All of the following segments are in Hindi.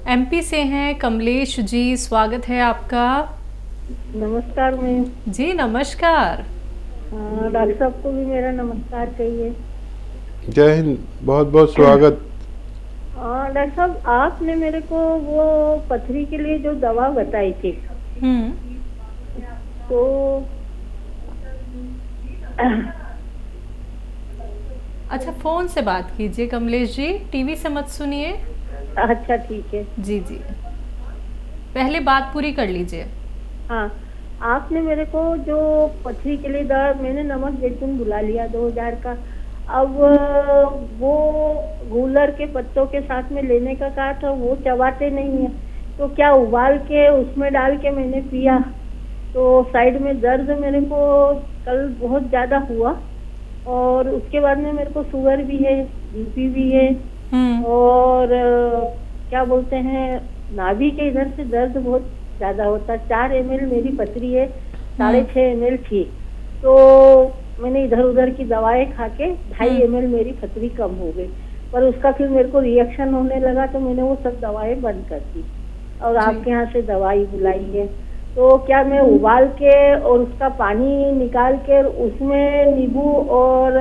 एमपी से हैं कमलेश जी, स्वागत है आपका। नमस्कार मैम। जी नमस्कार। डॉक्टर साहब को भी मेरा नमस्कार कहिए। जय हिंद, बहुत बहुत स्वागत। डॉक्टर साहब, आपने मेरे को वो पथरी के लिए जो दवा बताई थी, तो अच्छा, फ़ोन से बात कीजिए कमलेश जी, टीवी से मत सुनिए। अच्छा ठीक है। जी जी, पहले बात पूरी कर लीजिए। हाँ, आपने मेरे को जो पथरी के लिए दवा, मैंने नमक जैतून बुला लिया 2000 का। अब वो गूलर के पत्तों के साथ में लेने का कहा था, वो चबाते नहीं है, तो क्या उबाल के उसमें डाल के मैंने पिया तो साइड में दर्द मेरे को कल बहुत ज्यादा हुआ, और उसके बाद में मेरे को शुगर भी है, बीपी भी है, और क्या बोलते हैं, नाभि के इधर से दर्द बहुत ज्यादा होता। 4 ml मेरी पथरी है, 6.5 ml थी, तो मैंने इधर उधर की दवाएं खा के 2.5 ml मेरी पथरी कम हो गई, पर उसका फिर मेरे को रिएक्शन होने लगा, तो मैंने वो सब दवाएं बंद कर दी और आपके यहाँ से दवाई बुलाई है। तो क्या मैं उबाल के और उसका पानी निकाल के उसमें नींबू और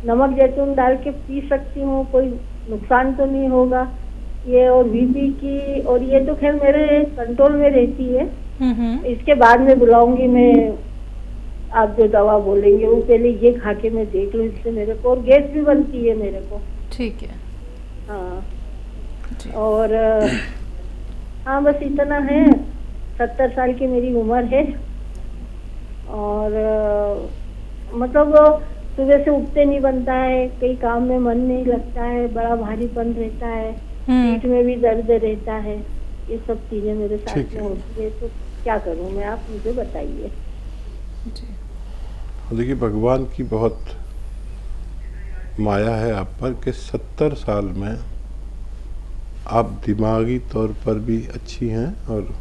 नमक जैतून डाल के पी सकती हूँ? कोई नुकसान तो नहीं होगा ये? और बीपी की, और ये तो खैर मेरे कंट्रोल में रहती है। इसके बाद में बुलाऊंगी मैं, आप जो दवा बोलेंगे वो पहले ये खा के मैं देख लूँ, इससे मेरे को, और गैस भी बनती है मेरे को। ठीक है। हाँ, और हाँ बस इतना है। 70 साल की मेरी उम्र है, और मतलब सुबह से उठते नहीं बनता है, कई काम में मन नहीं लगता है, बड़ा भारीपन रहता है, पीठ में भी दर्द रहता है, ये सब चीजें मेरे साथ में होती है। तो क्या करूं मैं, आप मुझे बताइए। देखिए, भगवान की बहुत माया है आप पर कि 70 साल में आप दिमागी तौर पर भी अच्छी हैं, और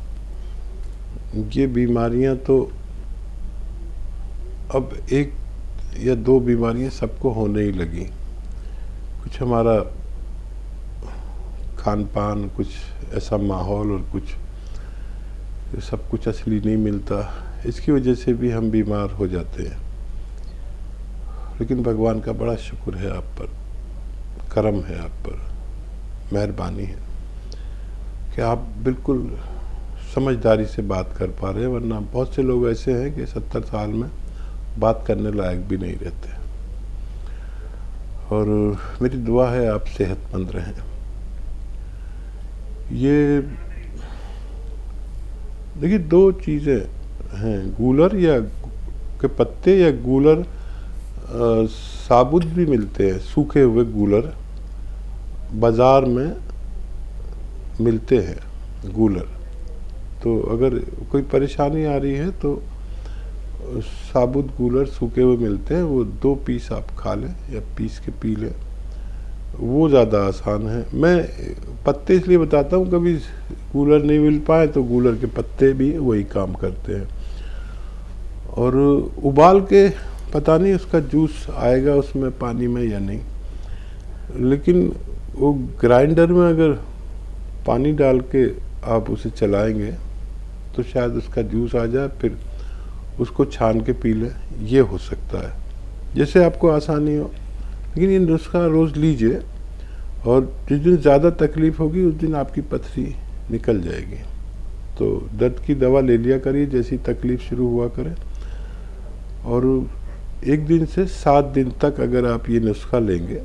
ये बीमारियां तो अब 1 या 2 बीमारियां सबको होने ही लगी। कुछ हमारा खान पान, कुछ ऐसा माहौल, और कुछ सब कुछ असली नहीं मिलता, इसकी वजह से भी हम बीमार हो जाते हैं। लेकिन भगवान का बड़ा शुक्र है आप पर, करम है आप पर, मेहरबानी है कि आप बिल्कुल समझदारी से बात कर पा रहे हैं, वरना बहुत से लोग ऐसे हैं कि 70 साल में बात करने लायक भी नहीं रहते। और मेरी दुआ है आप सेहतमंद रहें। ये देखिए, 2 चीज़ें हैं, गूलर या के पत्ते, या गूलर साबुत भी मिलते हैं, सूखे हुए गूलर बाज़ार में मिलते हैं गूलर। तो अगर कोई परेशानी आ रही है तो साबुत गूलर सूखे हुए मिलते हैं, वो 2 पीस आप खा लें या पीस के पी लें, वो ज़्यादा आसान है। मैं पत्ते इसलिए बताता हूँ, कभी गूलर नहीं मिल पाए तो गूलर के पत्ते भी वही काम करते हैं। और उबाल के पता नहीं उसका जूस आएगा उसमें पानी में या नहीं, लेकिन वो ग्राइंडर में अगर पानी डाल के आप उसे चलाएंगे तो शायद उसका जूस आ जाए, फिर उसको छान के पी लें, ये हो सकता है, जैसे आपको आसानी हो। लेकिन ये नुस्खा रोज़ लीजिए, और जिस दिन ज़्यादा तकलीफ़ होगी उस दिन आपकी पथरी निकल जाएगी। तो दर्द की दवा ले लिया करिए जैसी तकलीफ़ शुरू हुआ करे, और 1 दिन से 7 दिन तक अगर आप ये नुस्खा लेंगे,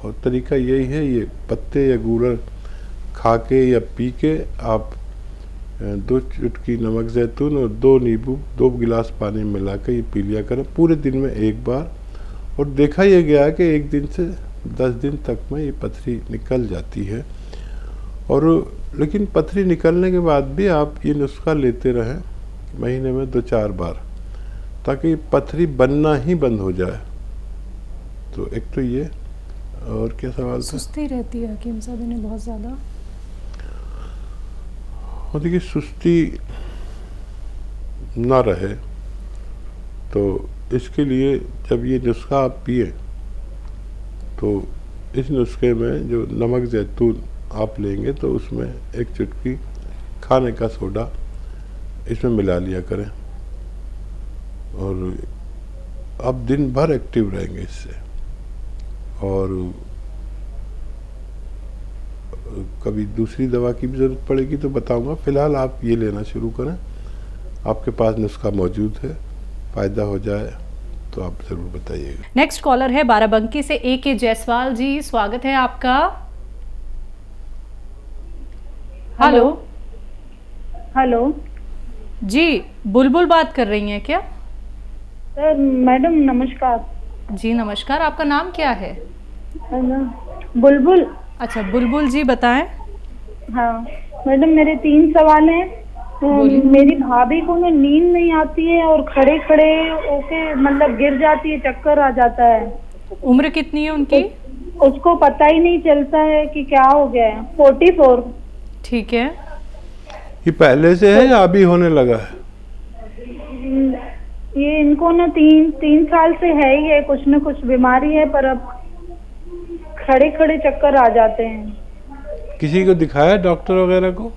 और तरीका यही है, ये पत्ते या गूलर खा के या पी के आप 2 चुटकी नमक जैतून और 2 नींबू 2 गिलास पानी में मिला के ये पी लिया करें पूरे दिन में 1 बार। और देखा यह गया है कि 1 दिन से 10 दिन तक में ये पथरी निकल जाती है। और लेकिन पथरी निकलने के बाद भी आप ये नुस्खा लेते रहें महीने में 2-4 बार, ताकि पथरी बनना ही बंद हो जाए। तो एक तो ये, और क्या सवाल था? सुस्ती रहती है हकीम साहब इन्हें बहुत ज़्यादा। और देखिए, सुस्ती ना रहे तो इसके लिए जब ये नुस्खा आप पिए, तो इस नुस्खे में जो नमक जैतून आप लेंगे तो उसमें एक चुटकी खाने का सोडा इसमें मिला लिया करें, और आप दिन भर एक्टिव रहेंगे इससे। और कभी दूसरी दवा की भी ज़रूरत पड़ेगी तो बताऊंगा, फ़िलहाल आप ये लेना शुरू करें। आपके पास नुस्खा मौजूद है, फ़ायदा हो जाए तो आप ज़रूर बताइएगा। नेक्स्ट कॉलर है बाराबंकी से A.K. जायसवाल जी, स्वागत है आपका। हेलो हेलो जी, बुलबुल बात कर रही हैं क्या? सर, मैडम नमस्कार। जी नमस्कार, आपका नाम क्या है? बुलबुल। अच्छा बुलबुल जी, बताएं। हाँ मैडम, मेरे 3 सवाल हैं। बोलिए। मेरी भाभी को ना नींद नहीं आती है और खड़े खड़े ओके मतलब गिर जाती है, चक्कर आ जाता है। उम्र कितनी है उनकी? उसको पता ही नहीं चलता है कि क्या हो गया है। 44। ठीक है। ये पहले से है या अभी होने लगा है? ये इनको ना 3 साल से है ही है, कुछ न कुछ बीमारी है, पर अब खड़े खड़े चक्कर आ जाते हैं। किसी को दिखाया डॉक्टर वगैरह को?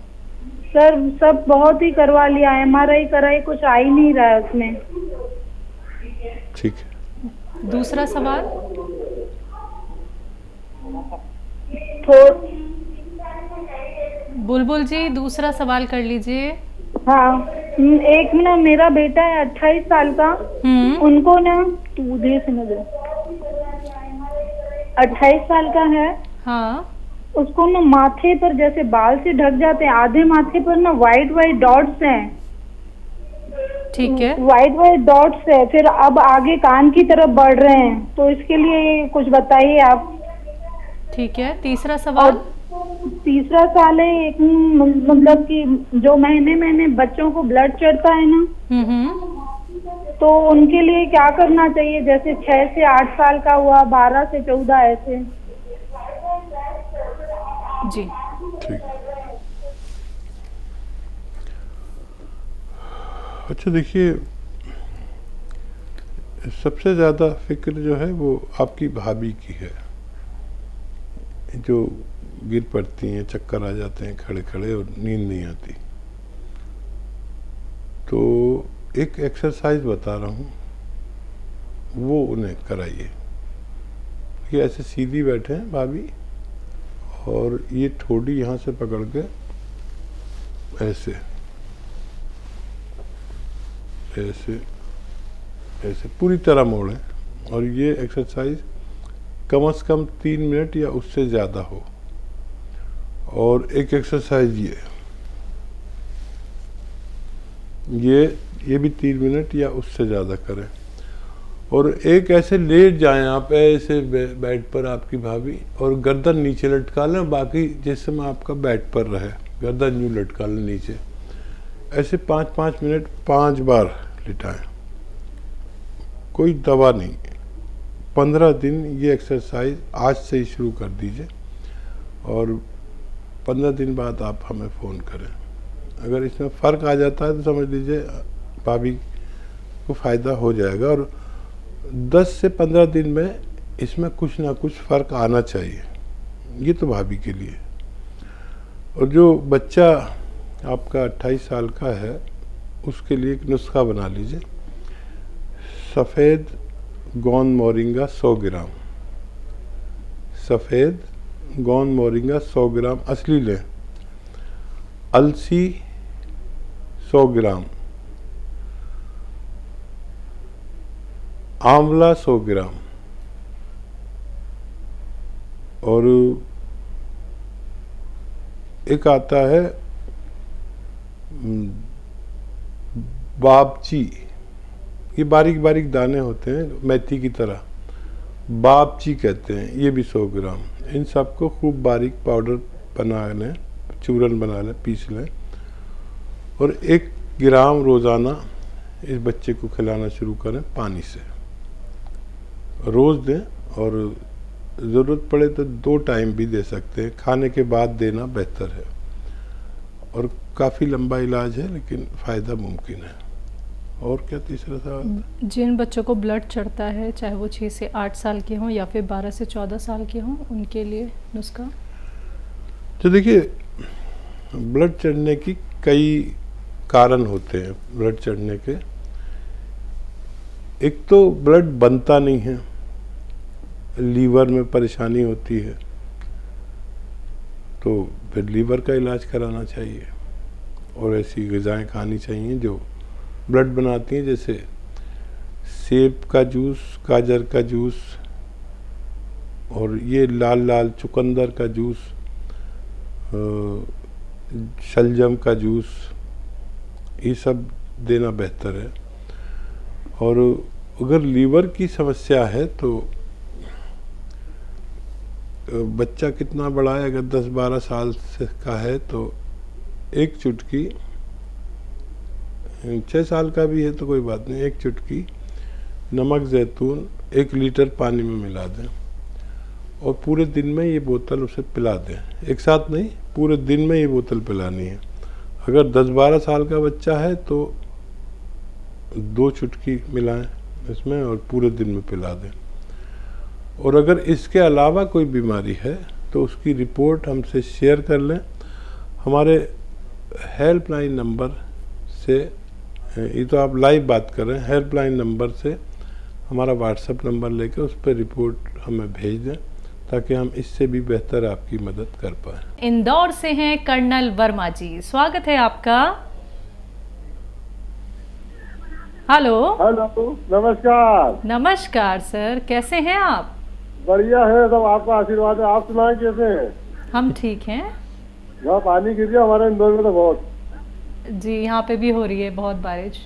सर सब बहुत ही करवा लिया, MRI कराई, कुछ आ ही नहीं रहा है उसमें। ठीक है। दूसरा सवाल। बुलबुल जी, दूसरा सवाल कर लीजिए। हाँ, एक ना मेरा बेटा है 28 साल का। उनको ना तू दे से नजर 28 साल का है। हाँ उसको ना माथे पर जैसे बाल से ढक जाते हैं, आधे माथे पर ना वाइट वाइट डॉट्स हैं। ठीक है। वाइट डॉट्स है, फिर अब आगे कान की तरफ बढ़ रहे हैं, तो इसके लिए कुछ बताइए आप। ठीक है, तीसरा सवाल। और तीसरा सवाल है, एक मतलब कि जो महीने बच्चों को ब्लड चढ़ता है ना, तो उनके लिए क्या करना चाहिए? जैसे 6 से 8 साल का हुआ, 12 से 14 ऐसे। जी ठीक। अच्छा देखिए, सबसे ज़्यादा फिक्र जो है वो आपकी भाभी की है, जो गिर पड़ती हैं, चक्कर आ जाते हैं खड़े खड़े और नींद नहीं आती। तो एक एक्सरसाइज बता रहा हूँ, वो उन्हें कराइए। ये ऐसे सीधी बैठे हैं भाभी, और ये ठोड़ी यहाँ से पकड़ के ऐसे ऐसे ऐसे पूरी तरह मोड़ें, और ये एक्सरसाइज कम से कम 3 मिनट या उससे ज़्यादा हो। और एक एक्सरसाइज ये भी 3 मिनट या उससे ज़्यादा करें। और एक ऐसे लेट जाएं आप ऐसे बेड पर आपकी भाभी, और गर्दन नीचे लटका लें, बाकी जिस समय आपका बेड पर रहे गर्दन यूँ लटका लें नीचे। ऐसे 5-5 मिनट 5 बार लिटाएं, कोई दवा नहीं। 15 दिन ये एक्सरसाइज आज से ही शुरू कर दीजिए, और 15 दिन बाद आप हमें फ़ोन करें। अगर इसमें फ़र्क आ जाता है तो समझ लीजिए भाभी को फ़ायदा हो जाएगा, और 10 से 15 दिन में इसमें कुछ ना कुछ फ़र्क आना चाहिए। ये तो भाभी के लिए। और जो बच्चा आपका 28 साल का है, उसके लिए एक नुस्खा बना लीजिए। सफ़ेद गोंद मोरिंगा 100 ग्राम, सफ़ेद गोंद मोरिंगा 100 ग्राम असली लें। अलसी 100 ग्राम, आंवला 100 ग्राम, और एक आता है बाबची, ये बारीक बारीक दाने होते हैं मेथी की तरह, बाबची कहते हैं, ये भी 100 ग्राम। इन सबको खूब बारीक पाउडर बना लें, चूरन बना लें, पीस लें, और 1 ग्राम रोज़ाना इस बच्चे को खिलाना शुरू करें पानी से। रोज़ दें, और ज़रूरत पड़े तो 2 टाइम भी दे सकते हैं, खाने के बाद देना बेहतर है। और काफ़ी लंबा इलाज है, लेकिन फ़ायदा मुमकिन है। और क्या तीसरा सवाल? जिन बच्चों को ब्लड चढ़ता है, चाहे वो 6 से 8 साल के हों या फिर 12 से 14 साल के हों, उनके लिए नुस्खा? तो देखिए, ब्लड चढ़ने की कई कारण होते हैं ब्लड चढ़ने के। एक तो ब्लड बनता नहीं है, लीवर में परेशानी होती है, तो फिर लीवर का इलाज कराना चाहिए और ऐसी ग़िज़ाएँ खानी चाहिए जो ब्लड बनाती हैं, जैसे सेब का जूस, गाजर का जूस और ये लाल लाल चुकंदर का जूस, शलजम का जूस, ये सब देना बेहतर है। और अगर लीवर की समस्या है तो बच्चा कितना बड़ा है, अगर 10-12 साल से का है तो एक चुटकी, 6 साल का भी है तो कोई बात नहीं, एक चुटकी नमक ज़ैतून 1 लीटर पानी में मिला दें और पूरे दिन में ये बोतल उसे पिला दें। एक साथ नहीं, पूरे दिन में ये बोतल पिलानी है। अगर 10-12 साल का बच्चा है तो 2 चुटकी मिलाएं इसमें और पूरे दिन में पिला दें। और अगर इसके अलावा कोई बीमारी है तो उसकी रिपोर्ट हमसे शेयर कर लें। हमारे हेल्पलाइन नंबर से, ये तो आप लाइव बात कर रहे हैं, हेल्पलाइन नंबर से हमारा व्हाट्सएप नंबर लेकर उस पर रिपोर्ट हमें भेज दें ताकि हम इससे भी बेहतर आपकी मदद कर पाएँ। इंदौर से हैं कर्नल वर्मा जी, स्वागत है आपका। हेलो। हेलो, नमस्कार। नमस्कार सर, कैसे हैं आप? बढ़िया है, सब आपका आशीर्वाद है। आप सुनाएं कैसे हैं? हम ठीक हैं। यहाँ पानी गिर गया हमारे इंदौर में तो बहुत। जी, यहाँ पे भी हो रही है बहुत बारिश।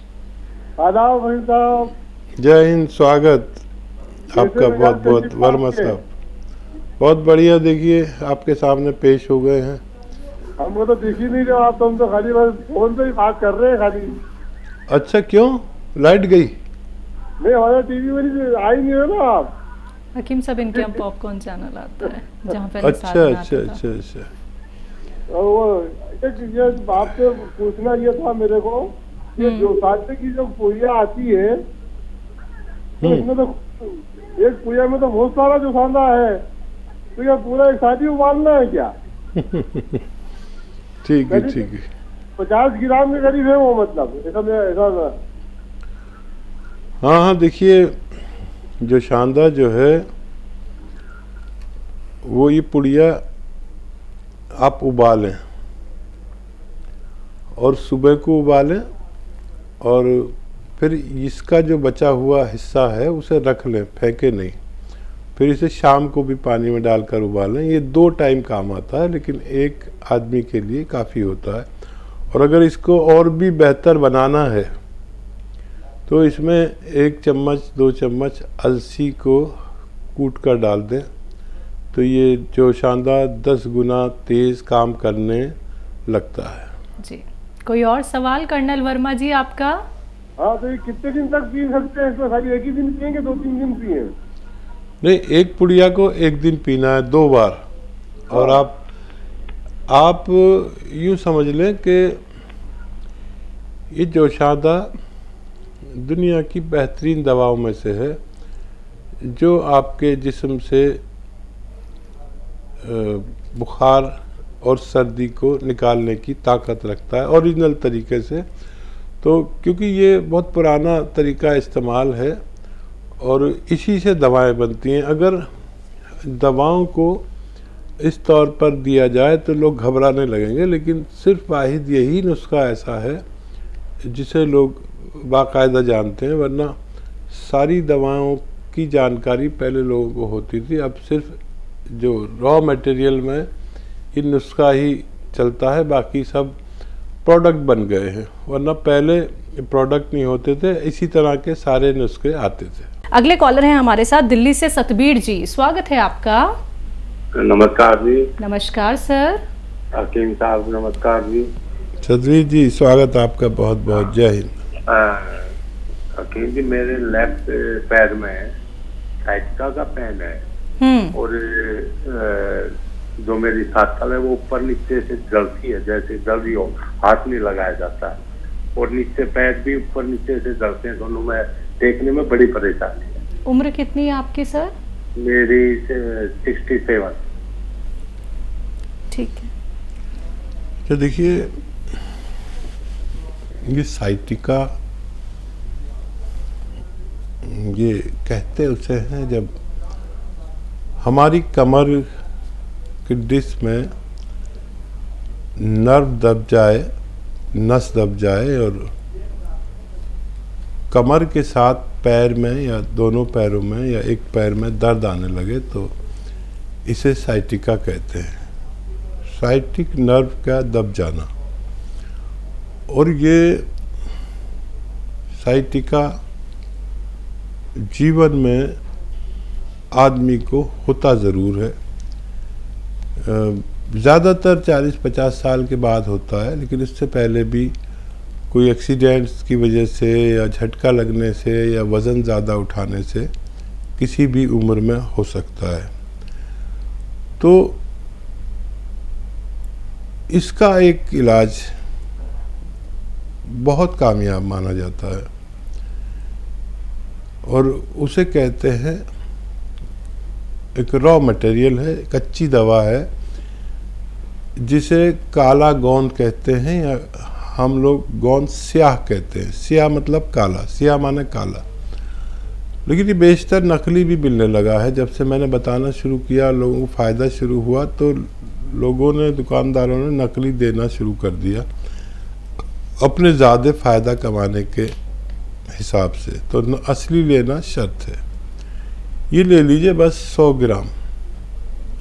आदाब भाई साहब। जय हिंद, स्वागत आपका बहुत बहुत वर्मा साहब। बहुत बढ़िया, देखिए आपके सामने पेश हो गए हैं। हमको तो दिख ही नहीं रहे आप, तो हम तो खाली बस फोन पे ही बात कर रहे हैं खाली। अच्छा, क्यों लाइट गई? नहीं, हमारे टीवी में आई नहीं है ना आप। हकीम साहब, इनके हम पॉपकॉर्न चैनल आता है जहाँ पे अच्छा अच्छा अच्छा अच्छा। और वो ये आपसे पूछना ये था मेरे को, ये जो साथ की जो पुड़िया आती है तो इसमें तो एक पुड़िया में तो बहुत सारा जो सांदा है, तो क्या पूरा एक साथ ही उबालना है क्या? ठीक है ठीक है। 50 ग्राम के करीब है वो, मतलब ऐसा। हाँ हाँ, देखिए जो शानदार जो है वो ये पुड़िया आप उबालें और सुबह को उबालें और फिर इसका जो बचा हुआ हिस्सा है उसे रख लें, फेंके नहीं। फिर इसे शाम को भी पानी में डालकर उबालें। ये 2 टाइम काम आता है, लेकिन एक आदमी के लिए काफ़ी होता है। और अगर इसको और भी बेहतर बनाना है तो इसमें 1 चम्मच 2 चम्मच अलसी को कूट कर डाल दें, तो ये जो शानदार 10 गुना तेज़ काम करने लगता है। जी, कोई और सवाल कर्नल वर्मा जी आपका? हाँ, तो ये कितने दिन तक पी सकते हैं? इसमें खाली एक ही दिन पियेंगे, 2-3 दिन पिए? नहीं, एक पुड़िया को एक दिन पीना है, 2 बार। और आप यूँ समझ लें कि ये जोशादा दुनिया की बेहतरीन दवाओं में से है, जो आपके जिस्म से बुखार और सर्दी को निकालने की ताकत रखता है ओरिजिनल तरीके से। तो क्योंकि ये बहुत पुराना तरीका इस्तेमाल है और इसी से दवाएं बनती हैं। अगर दवाओं को इस तौर पर दिया जाए तो लोग घबराने लगेंगे, लेकिन सिर्फ वाहिद यही नुस्खा ऐसा है जिसे लोग बाकायदा जानते हैं, वरना सारी दवाओं की जानकारी पहले लोगों को होती थी। अब सिर्फ जो रॉ मटेरियल में ये नुस्खा ही चलता है, बाकी सब प्रोडक्ट बन गए हैं, वरना पहले प्रोडक्ट नहीं होते थे, इसी तरह के सारे नुस्खे आते थे। अगले कॉलर हैं हमारे साथ दिल्ली से सतबीर जी, स्वागत है आपका। नमस्कार जी। नमस्कार सर। हकीम साहब नमस्कार जी। सतबीर जी, स्वागत आपका बहुत बहुत। जय हिंद। हकीम जी, मेरे लेफ्ट पैर में साइटिका का पेन है और जो मेरी साथल है वो ऊपर नीचे से जलती है, जैसे जल रही हो, हाथ नहीं लगाया जाता है, और नीचे पैर भी ऊपर नीचे से जलते हैं, दोनों में देखने में बड़ी परेशानी है। उम्र कितनी है आपकी सर? मेरी 67। ठीक है, तो देखिए, ये साइटिका, ये कहते उसे हैं जब हमारी कमर की डिस्क में नर्व दब जाए, नस दब जाए और कमर के साथ पैर में या दोनों पैरों में या एक पैर में दर्द आने लगे तो इसे साइटिका कहते हैं। साइटिक नर्व का दब जाना। और ये साइटिका जीवन में आदमी को होता ज़रूर है। ज़्यादातर 40-50 साल के बाद होता है, लेकिन इससे पहले भी कोई एक्सीडेंट्स की वजह से या झटका लगने से या वज़न ज़्यादा उठाने से किसी भी उम्र में हो सकता है। तो इसका एक इलाज बहुत कामयाब माना जाता है और उसे कहते हैं, एक रॉ मटेरियल है, कच्ची दवा है जिसे काला गोंद कहते हैं या हम लोग गोंद स्याह कहते हैं। स्याह मतलब काला, स्याह माने काला। लेकिन ये बेशतर नकली भी मिलने लगा है। जब से मैंने बताना शुरू किया, लोगों को फ़ायदा शुरू हुआ तो लोगों ने, दुकानदारों ने नकली देना शुरू कर दिया अपने ज़्यादा फ़ायदा कमाने के हिसाब से। तो असली लेना शर्त है। ये ले लीजिए बस 100 ग्राम।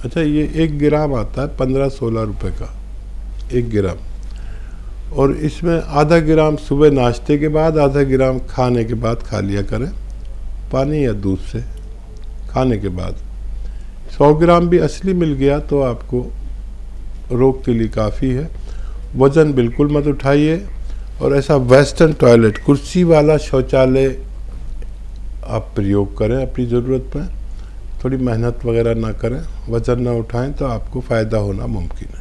अच्छा, ये 1 ग्राम आता है 15-16 रुपए का 1 ग्राम। और इसमें आधा ग्राम सुबह नाश्ते के बाद, आधा ग्राम खाने के बाद खा लिया करें, पानी या दूध से खाने के बाद। 100 ग्राम भी असली मिल गया तो आपको रोग के लिए काफ़ी है। वज़न बिल्कुल मत उठाइए और ऐसा वेस्टर्न टॉयलेट, कुर्सी वाला शौचालय आप प्रयोग करें अपनी ज़रूरत में। थोड़ी मेहनत वगैरह ना करें, वज़न ना उठाएं तो आपको फ़ायदा होना मुमकिन है।